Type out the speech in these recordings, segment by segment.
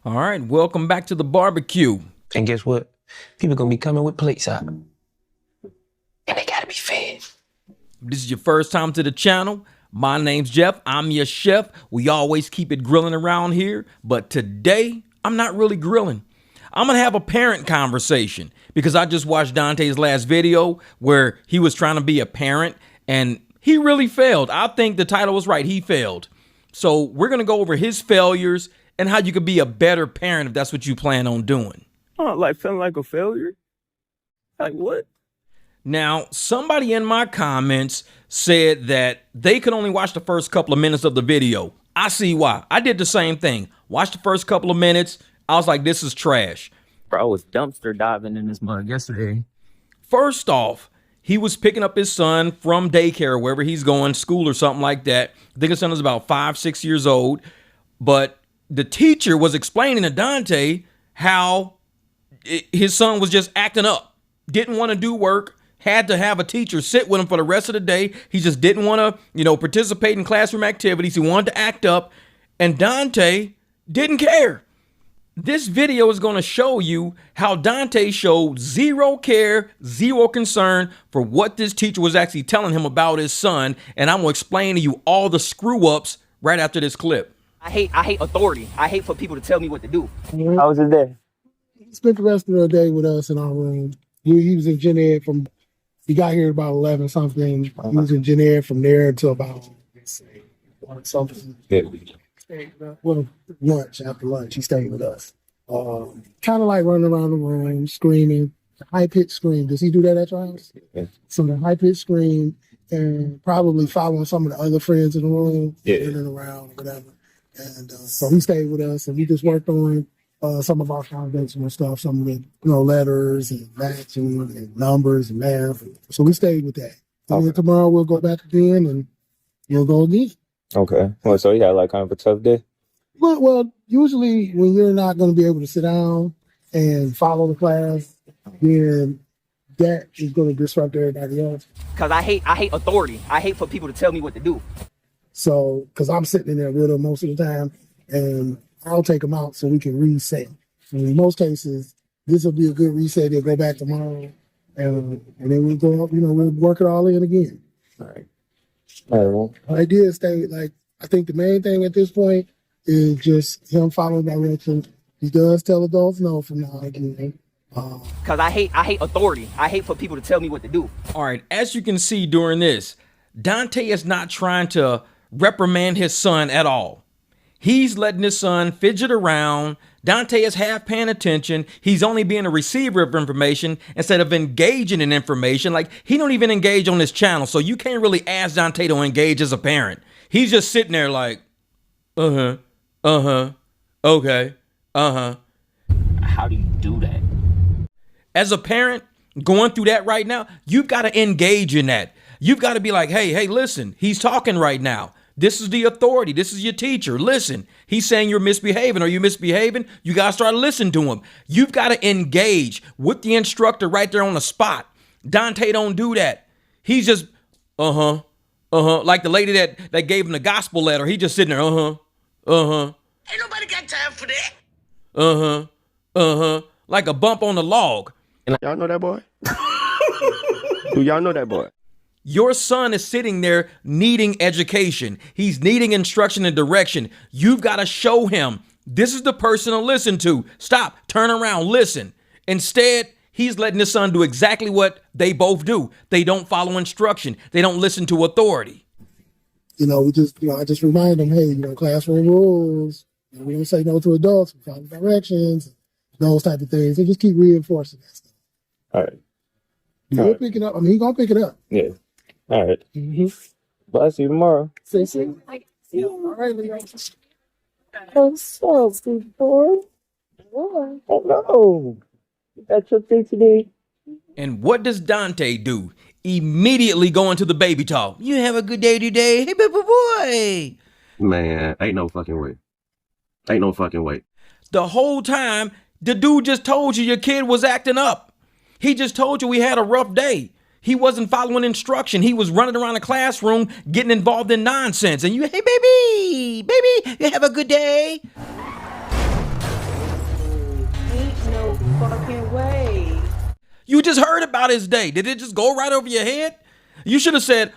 All right, welcome back to the barbecue. And guess what? People gonna be coming with plates out. And they gotta be fed. If this is your first time to the channel, my name's Jeff. I'm your chef. We always keep it grilling around here, but today I'm not really grilling. I'm gonna have a parent conversation because I just watched Dontay's last video where he was trying to be a parent and he really failed. I think the title was right. He failed. So we're gonna go over his failures and how you could be a better parent if that's what you plan on doing. Oh, like feeling like a failure? Like what? Now, somebody in my comments said that they could only watch the first couple of minutes of the video. I see why. I did the same thing. Watched the first couple of minutes. I was like, this is trash. Bro, I was dumpster diving in this mug yesterday. First off, he was picking up his son from daycare, wherever he's going, school or something like that. I think his son was about 5, 6 years old. But the teacher was explaining to Dontay how his son was just acting up, didn't want to do work, had to have a teacher sit with him for the rest of the day. He just didn't want to, participate in classroom activities. He wanted to act up, and Dontay didn't care. This video is going to show you how Dontay showed zero care, zero concern for what this teacher was actually telling him about his son, and I'm going to explain to you all the screw-ups right after this clip. I hate authority. I hate for people to tell me what to do. How was his day? He spent the rest of the day with us in our room. He was in gen ed he got here about 11 something. He was in gen ed from there until about, 1 something. Well, after lunch, he stayed with us. Kind of like running around the room, screaming, high-pitched scream. Does he do that at your house? Yeah. So the high-pitched scream and probably following some of the other friends in the room, running around, whatever. And so he stayed with us, and we just worked on some of our foundational stuff, some of the letters and matching and numbers and math. So we stayed with that. And then tomorrow we'll go back again, and we'll go again. Okay. Well, so he had like kind of a tough day? Well, usually when you're not going to be able to sit down and follow the class, then that is going to disrupt everybody else. Because I hate authority. I hate for people to tell me what to do. So, because I'm sitting in there with them most of the time, and I'll take them out so we can reset. And in most cases, this will be a good reset. They'll go back tomorrow, and then we'll go up, we'll work it all in again. All right. All right, well. I did stay, I think the main thing at this point is just him following directions. He does tell adults no from now on again. Because I hate authority. I hate for people to tell me what to do. All right, as you can see during this, Dontay is not trying to reprimand his son at all. He's letting his son fidget around. Dontay is half paying attention. He's only being a receiver of information instead of engaging in information. Like, he don't even engage on this channel, so you can't really ask Dontay to engage as a parent. He's just sitting there like, okay, How do you do that? As a parent going through that right now, you've got to engage in that. You've got to be like, hey, listen, he's talking right now. This is the authority. This is your teacher. Listen, he's saying you're misbehaving. Are you misbehaving? You got to start listening to him. You've got to engage with the instructor right there on the spot. Dontay don't do that. He's just, like the lady that gave him the gospel letter. He just sitting there, Ain't nobody got time for that. like a bump on the log. Y'all know that boy? Do y'all know that boy? Your son is sitting there needing education. He's needing instruction and direction. You've got to show him this is the person to listen to. Stop, turn around, listen. Instead, he's letting his son do exactly what they both do. They don't follow instruction. They don't listen to authority. I just remind them, hey, classroom rules. We don't say no to adults. We follow directions, those type of things. And just keep reinforcing that stuff. All right. He'll pick it up. I mean, he's going to pick it up. Yeah. All right. Mm-hmm. But I'll see you tomorrow. See you. All right, Leo. I'm so good boy. Oh, no. That's your thing today. And what does Dontay do? Immediately go into the baby talk. You have a good day today. Hey, baby boy. Man, ain't no fucking way. Ain't no fucking way. The whole time, the dude just told you your kid was acting up. He just told you he had a rough day. He wasn't following instruction. He was running around the classroom, getting involved in nonsense. And you, hey, baby, you have a good day. just heard about his day. Did it just go right over your head? You should have said,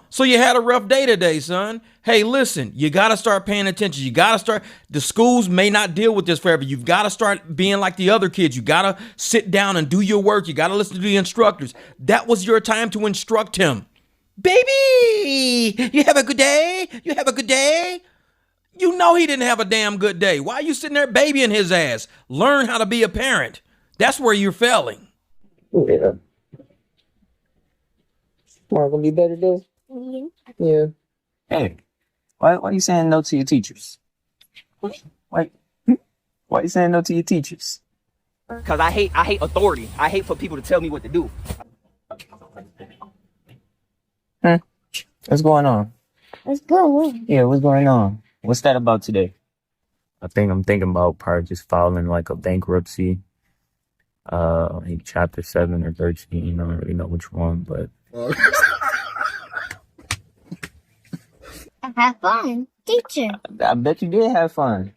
so you had a rough day today, son. Hey, listen, you got to start paying attention. You got to start. The schools may not deal with this forever. You've got to start being like the other kids. You got to sit down and do your work. You got to listen to the instructors. That was your time to instruct him. Baby, you have a good day? You have a good day? You know he didn't have a damn good day. Why are you sitting there babying his ass? Learn how to be a parent. That's where you're failing. Yeah. Tomorrow gonna be a better day? Yeah. Hey, why you saying no to your teachers? Why you saying no to your teachers? Cause I hate authority. I hate for people to tell me what to do. What's going on? What's going on? Yeah, what's going on? What's that about today? I think I'm thinking about probably just filing like a bankruptcy. Like chapter 7 or 13. I don't really know which one, but I have fun, teacher. I bet you did have fun.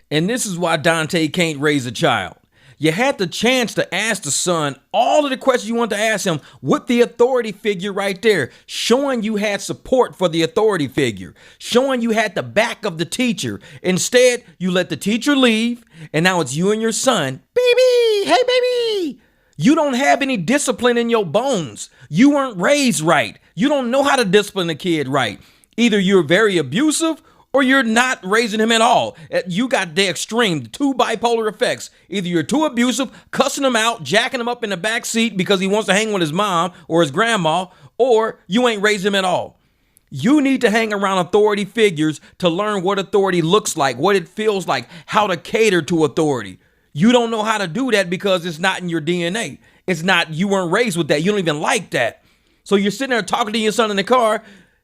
And this is why Dontay can't raise a child. You had the chance to ask the son all of the questions you want to ask him with the authority figure right there, showing you had support for the authority figure, showing you had the back of the teacher. Instead, you let the teacher leave, and now it's you and your son. Baby, hey, baby. You don't have any discipline in your bones. You weren't raised right. You don't know how to discipline a kid right. Either you're very abusive or you're not raising him at all. You got the extreme, the two bipolar effects. Either you're too abusive, cussing him out, jacking him up in the back seat because he wants to hang with his mom or his grandma, or you ain't raised him at all. You need to hang around authority figures to learn what authority looks like, what it feels like, how to cater to authority. You don't know how to do that because it's not in your DNA. It's not, you weren't raised with that. You don't even like that. So you're sitting there talking to your son in the car.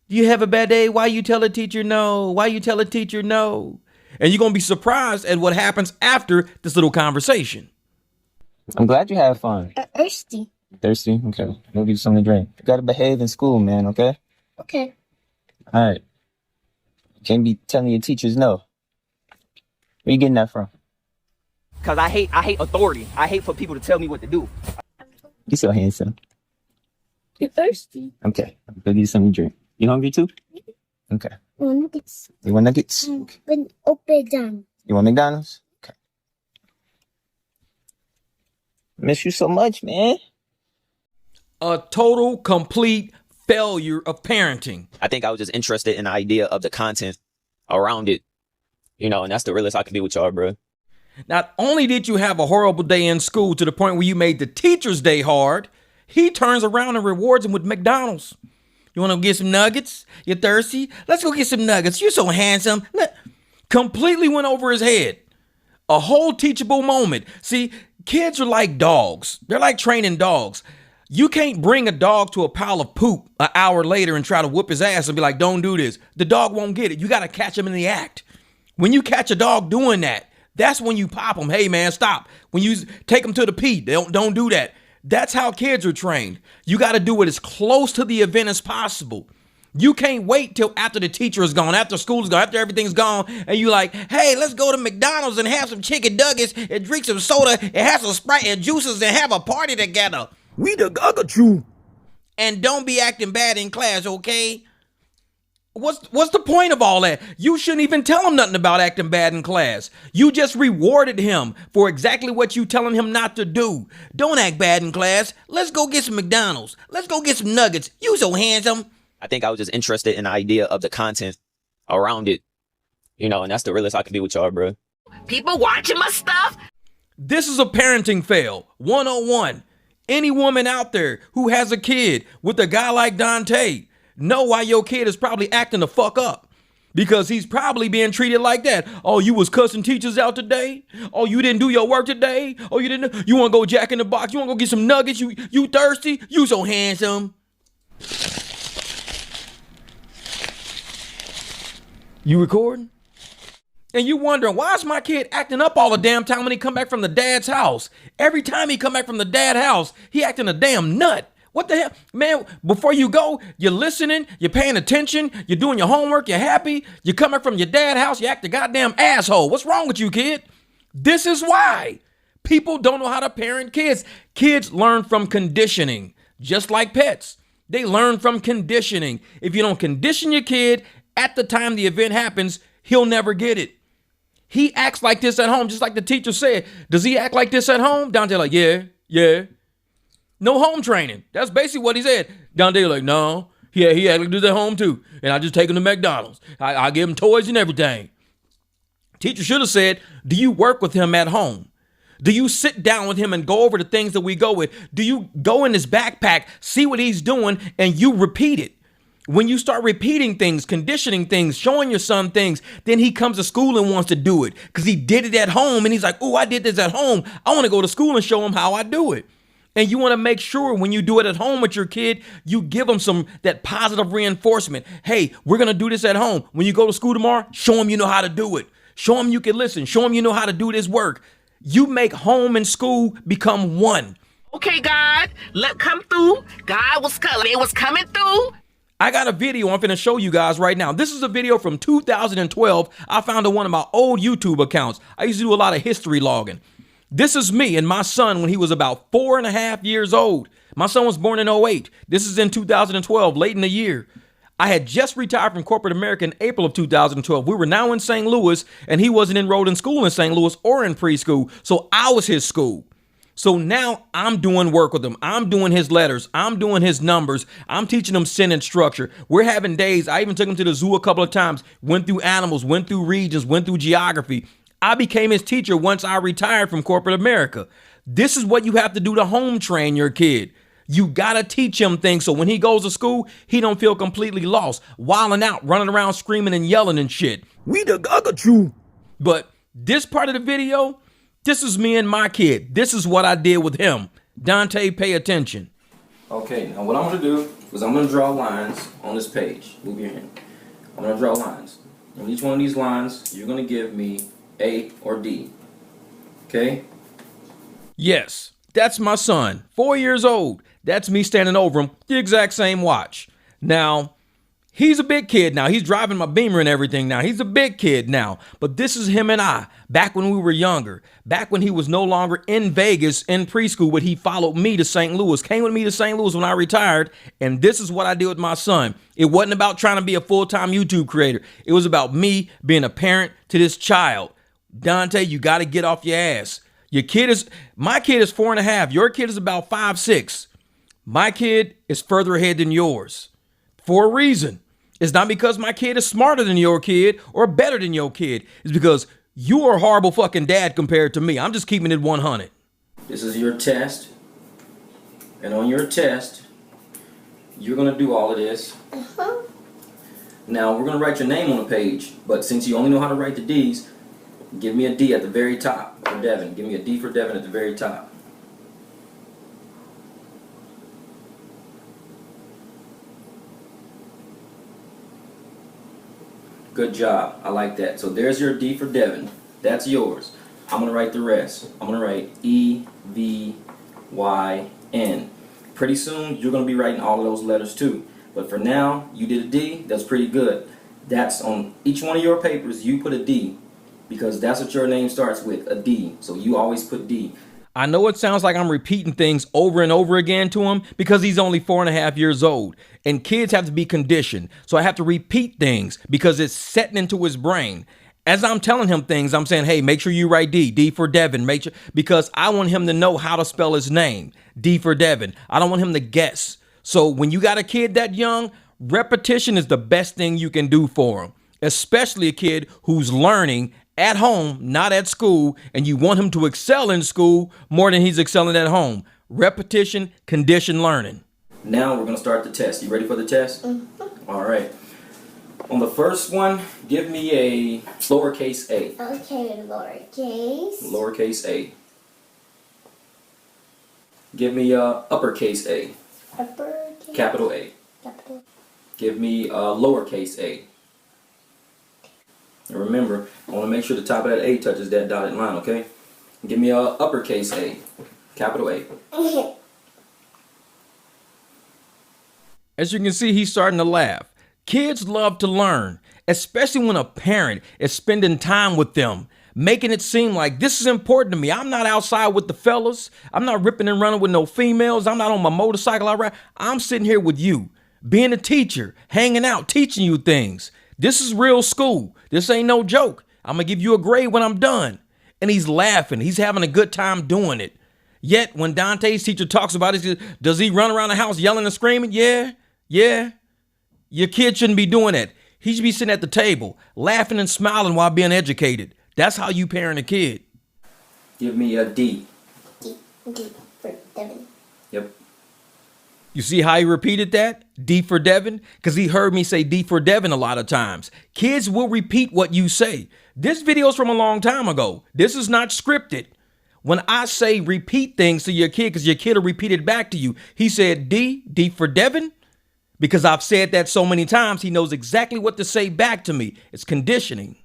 Do you have a bad day? Why you tell a teacher no? Why you tell a teacher no? And you're going to be surprised at what happens after this little conversation. I'm glad you had fun. Thirsty. Thirsty? Okay. Go get you something to drink. You gotta behave in school, man, okay? Okay. All right. You can't be telling your teachers no. Where you getting that from? Cause I hate authority. I hate for people to tell me what to do. You so handsome. You're thirsty. Okay. Go get you something to drink. You hungry too? Okay. Nuggets. You want nuggets? Open down. You want McDonald's? Okay. Miss you so much, man. A total, complete failure of parenting. I think I was just interested in the idea of the content around it, and that's the realest I can be with y'all, bro. Not only did you have a horrible day in school to the point where you made the teacher's day hard, he turns around and rewards him with McDonald's. You want to get some nuggets? You're thirsty? Let's go get some nuggets. You're so handsome. Completely went over his head. A whole teachable moment. See, kids are like dogs. They're like training dogs. You can't bring a dog to a pile of poop an hour later and try to whoop his ass and be like, don't do this. The dog won't get it. You got to catch him in the act. When you catch a dog doing that, that's when you pop him. Hey, man, stop. When you take him to the pee, don't do that. That's how kids are trained. You got to do it as close to the event as possible. You can't wait till after the teacher is gone, after school is gone, after everything's gone, and you like, hey, let's go to McDonald's and have some chicken nuggets and drink some soda and have some Sprite and juices and have a party together. We the got you. And don't be acting bad in class, okay? What's the point of all that? You shouldn't even tell him nothing about acting bad in class. You just rewarded him for exactly what you telling him not to do. Don't act bad in class. Let's go get some McDonald's. Let's go get some nuggets. You so handsome. I think I was just interested in the idea of the content around it, and that's the realest I can be with y'all, bro. People watching my stuff. This is a parenting fail 101. Any woman out there who has a kid with a guy like Dontay, know why your kid is probably acting the fuck up. Because he's probably being treated like that. Oh, you was cussing teachers out today? Oh, you didn't do your work today? Oh, you didn't? You want to go Jack in the Box? You want to go get some nuggets? You thirsty? You so handsome. You recording? And you wondering, why is my kid acting up all the damn time when he come back from the dad's house? Every time he come back from the dad's house, he acting a damn nut. What the hell? Man, before you go, you're listening, you're paying attention, you're doing your homework, you're happy, you come back from your dad's house, you act a goddamn asshole. What's wrong with you, kid? This is why People don't know how to parent kids. Kids learn from conditioning, just like pets. They learn from conditioning. If you don't condition your kid at the time the event happens, he'll never get it. He acts like this at home, just like the teacher said. Does he act like this at home? Dontay like, yeah. No home training. That's basically what he said. Dontay like, no. Yeah, he act like this at home too. And I just take him to McDonald's. I give him toys and everything. Teacher should have said, do you work with him at home? Do you sit down with him and go over the things that we go with? Do you go in his backpack, see what he's doing, and you repeat it? When you start repeating things, conditioning things, showing your son things, then he comes to school and wants to do it because he did it at home. And he's like, oh, I did this at home. I want to go to school and show him how I do it. And you want to make sure when you do it at home with your kid, you give them that positive reinforcement. Hey, we're going to do this at home. When you go to school tomorrow, show them you know how to do it. Show them you can listen. Show them you know how to do this work. You make home and school become one. Okay, God, let come through. God was coming. It was coming through. I got a video I'm finna show you guys right now. This is a video from 2012. I found on one of my old YouTube accounts. I used to do a lot of history logging. This is me and my son when he was about 4.5 years old. My son was born in 2008. This is in 2012, late in the year. I had just retired from corporate America in April of 2012. We were now in St. Louis, and he wasn't enrolled in school in St. Louis or in preschool, so I was his school. So now I'm doing work with him. I'm doing his letters. I'm doing his numbers. I'm teaching him sentence structure. We're having days. I even took him to the zoo a couple of times, went through animals, went through regions, went through geography. I became his teacher once I retired from corporate America. This is what you have to do to home train your kid. You got to teach him things so when he goes to school, he don't feel completely lost, wilding out, running around screaming and yelling and shit. We the gagachu. But this part of the video, this is me and my kid. This is what I did with him. Dontay, pay attention. Okay, now what I'm going to do is I'm going to draw lines on this page. Move your hand. I'm going to draw lines. On each one of these lines, you're going to give me A or D. Okay? Yes, that's my son, 4 years old. That's me standing over him, the exact same watch. Now, he's a big kid now. He's driving my Beamer and everything now. He's a big kid now. But this is him and I, back when we were younger, back when he was no longer in Vegas in preschool, but he followed me to St. Louis, came with me to St. Louis when I retired. And this is what I did with my son. It wasn't about trying to be a full-time YouTube creator. It was about me being a parent to this child. Dontay, you got to get off your ass. My kid is 4.5. Your kid is about 5, 6. My kid is further ahead than yours for a reason. It's not because my kid is smarter than your kid or better than your kid. It's because you are a horrible fucking dad compared to me. I'm just keeping it 100. This is your test. And on your test, you're going to do all of this. Now, we're going to write your name on the page. But since you only know how to write the D's, give me a D at the very top for Devin. Give me a D for Devin at the very top. Good job. I like that. So there's your D for Devin. That's yours. I'm going to write the rest. I'm going to write E, V, Y, N. Pretty soon, you're going to be writing all of those letters too. But for now, you did a D. That's pretty good. That's on each one of your papers, you put a D. Because that's what your name starts with, a D. So you always put D. I know it sounds like I'm repeating things over and over again to him because he's only 4.5 years old. And kids have to be conditioned. So I have to repeat things because it's setting into his brain. As I'm telling him things, I'm saying, hey, make sure you write D. D for Devin. Make sure, because I want him to know how to spell his name. D for Devin. I don't want him to guess. So when you got a kid that young, repetition is the best thing you can do for him. Especially a kid who's learning at home, not at school, and you want him to excel in school more than he's excelling at home. Repetition, conditioned learning. Now we're going to start the test. You ready for the test? Mm-hmm. All right. On the first one, give me a lowercase a. Okay, lowercase. Lowercase a. Give me a uppercase a. Uppercase. Capital A. Capital. Give me a lowercase a. And remember, I want to make sure the top of that A touches that dotted line, okay? Give me a uppercase A. Capital A. As you can see, he's starting to laugh. Kids love to learn, especially when a parent is spending time with them, making it seem like this is important to me. I'm not outside with the fellas. I'm not ripping and running with no females. I'm not on my motorcycle. I'm sitting here with you, being a teacher, hanging out, teaching you things. This is real school. This ain't no joke. I'm going to give you a grade when I'm done. And he's laughing. He's having a good time doing it. Yet when Dontay's teacher talks about it, does he run around the house yelling and screaming? Yeah. Your kid shouldn't be doing that. He should be sitting at the table, laughing and smiling while being educated. That's how you parent a kid. Give me a D. D for Devin. Yep. You see how he repeated that? D for Devin? Because he heard me say D for Devin a lot of times. Kids will repeat what you say. This video's from a long time ago. This is not scripted. When I say repeat things to your kid, because your kid will repeat it back to you, he said D for Devin? Because I've said that so many times, he knows exactly what to say back to me. It's conditioning.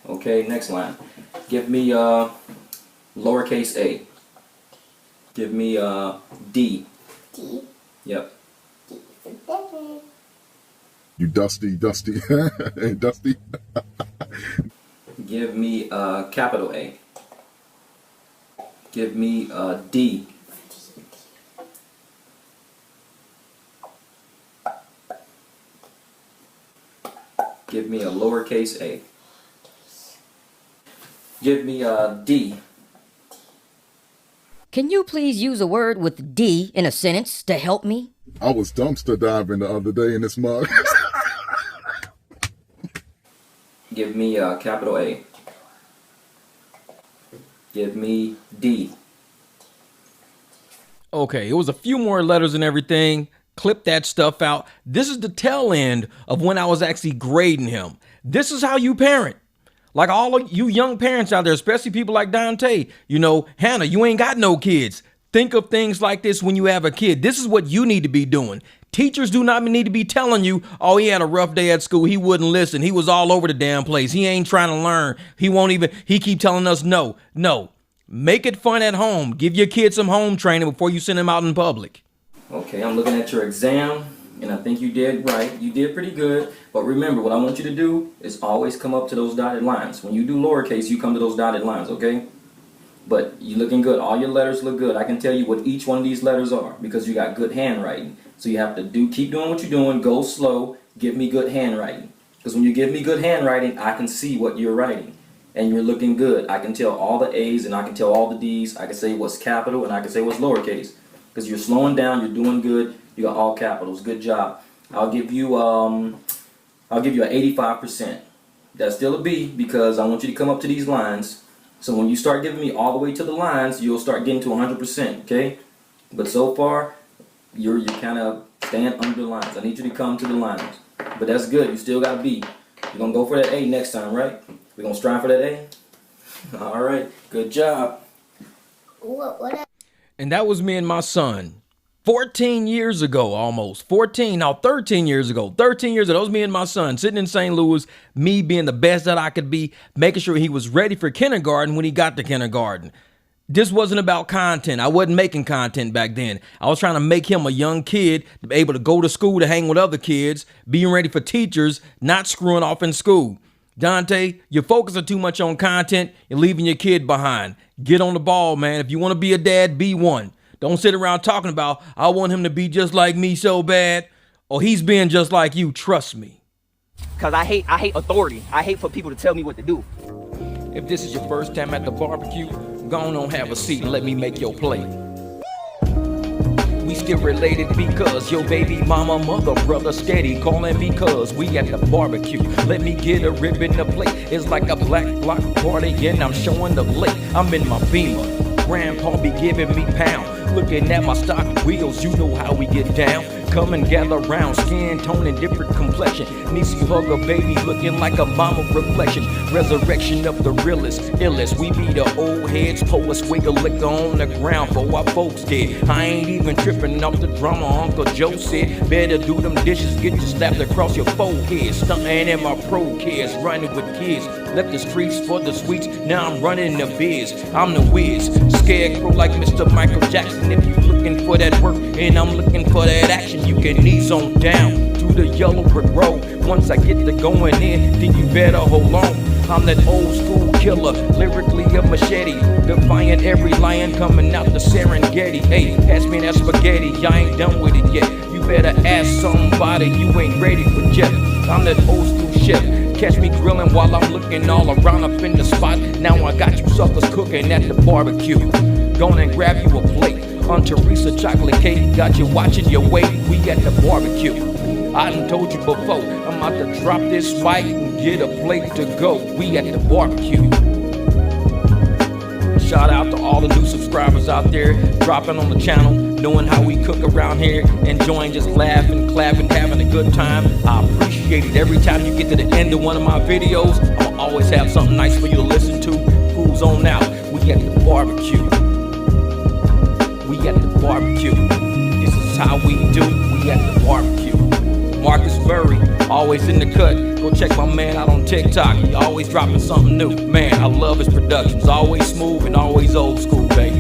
Okay, next line. Give me lowercase a. Give me D. D. Yep. D for Devin. You dusty. Hey, dusty. Give me capital A. Give me D. Give me a lowercase a. Give me a D. Can you please use a word with D in a sentence to help me? I was dumpster diving the other day in this mug. Give me a capital A. Give me D. Okay, it was a few more letters and everything. Clip that stuff out. This is the tail end of when I was actually grading him. This is how you parent. Like all of you young parents out there, especially people like Dontay, you know, Hannah, you ain't got no kids. Think of things like this when you have a kid. This is what you need to be doing. Teachers do not need to be telling you, oh, he had a rough day at school. He wouldn't listen. He was all over the damn place. He ain't trying to learn. He keep telling us no. Make it fun at home. Give your kids some home training before you send them out in public. Okay, I'm looking at your exam, and I think you did right. You did pretty good. But remember, what I want you to do is always come up to those dotted lines. When you do lowercase, you come to those dotted lines, okay? But you're looking good. All your letters look good. I can tell you what each one of these letters are because you got good handwriting. So you have to keep doing what you're doing. Go slow. Give me good handwriting. Because when you give me good handwriting, I can see what you're writing. And you're looking good. I can tell all the A's and I can tell all the D's. I can say what's capital and I can say what's lowercase. Because you're slowing down. You're doing good. You got all capitals. Good job. I'll give you an 85%. That's still a B because I want you to come up to these lines. So when you start giving me all the way to the lines, you'll start getting to 100%, okay? But so far, you're kind of staying under the lines. I need you to come to the lines. But that's good. You still got a B. You're going to go for that A next time, right? We're going to strive for that A? All right. Good job. What? And that was me and my son. 14 years ago, almost 13 years ago. 13 years ago, that was me and my son sitting in St. Louis, me being the best that I could be, making sure he was ready for kindergarten when he got to kindergarten. This wasn't about content. I wasn't making content back then. I was trying to make him a young kid, to be able to go to school, to hang with other kids, being ready for teachers, not screwing off in school. Dontay, you're focusing too much on content. You're leaving your kid behind. Get on the ball, man. If you want to be a dad, be one. Don't sit around talking about, I want him to be just like me so bad, or he's being just like you. Trust me. Because I hate authority. I hate for people to tell me what to do. If this is your first time at the barbecue, go on have a seat and let me make your plate. We still related because your baby mama, mother, brother steady calling me cuz we at the barbecue. Let me get a rib in the plate. It's like a black block party and I'm showing the lake. I'm in my Beamer. Grandpa be giving me pound. Looking at my stock wheels, you know how we get down. Come and gather round, skin tone and different complexion. Niecy hug a baby looking like a mama reflection. Resurrection of the realest, illest. We be the old heads, pour a swig of liquor on the ground for our folks dead. I ain't even tripping off the drama Uncle Joe said. Better do them dishes, get you slapped across your forehead. Stunting in my pro kids, running with kids. Left the streets for the sweets, now I'm running the biz. I'm the whiz, scarecrow like Mr. Michael Jackson. If you looking for that work and I'm looking for that action, you can ease on down through the yellow brick road. Once I get to going in, then you better hold on. I'm that old school killer, lyrically a machete, defying every lion coming out the Serengeti. Hey, pass me that spaghetti, I ain't done with it yet. You better ask somebody, you ain't ready for jet. I'm that old school chef. Catch me grilling while I'm looking all around up in the spot. Now I got you suckers cooking at the barbecue. Go and grab you a plate. On Teresa chocolate cake, got you watching your weight. We at the barbecue. I done told you before, I'm about to drop this mic and get a plate to go. We at the barbecue. Shout out to all the new subscribers out there, dropping on the channel, knowing how we cook around here, enjoying just laughing, clapping, having a good time. I appreciate it. Every time you get to the end of one of my videos, I'll always have something nice for you to listen to. Who's on out? We at the barbecue. We at the barbecue. This is how we do. We at the barbecue. Marcus Burry, always in the cut. Go check my man out on TikTok. He always dropping something new. Man, I love his productions. Always smooth and always old school, baby.